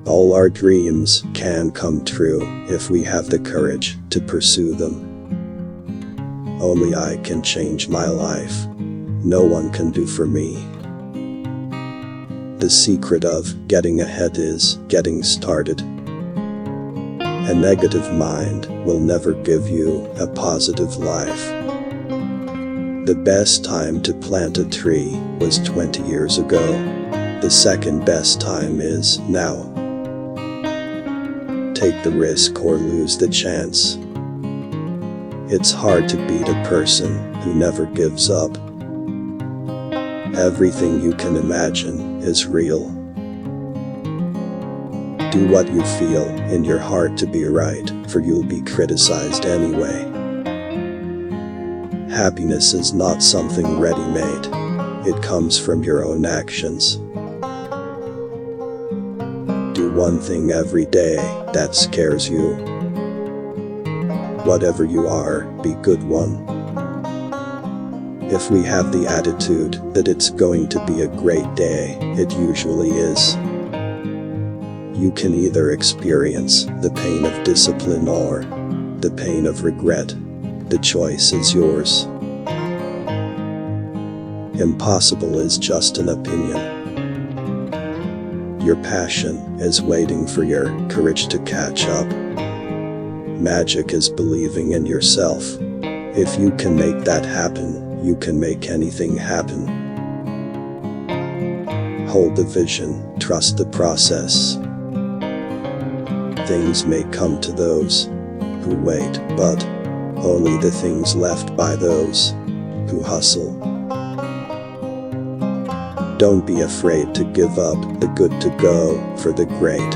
All our dreams can come true if we have the courage to pursue them. Only I can change my life. No one can do for me. The secret of getting ahead is getting started. A negative mind will never give you a positive life. The best time to plant a tree was 20 years ago. The second best time is now. Take the risk or lose the chance. It's hard to beat a person who never gives up. Everything you can imagine is real. Do what you feel in your heart to be right, for you'll be criticized anyway. Happiness is not something ready-made. It comes from your own actions. Do one thing every day that scares you. Whatever you are, be good one. If we have the attitude that it's going to be a great day, it usually is. You can either experience the pain of discipline or the pain of regret. The choice is yours. Impossible is just an opinion. Your passion is waiting for your courage to catch up. Magic is believing in yourself. If you can make that happen, you can make anything happen. Hold the vision, trust the process. Things may come to those who wait, but only the things left by those who hustle. Don't be afraid to give up the good to go for the great.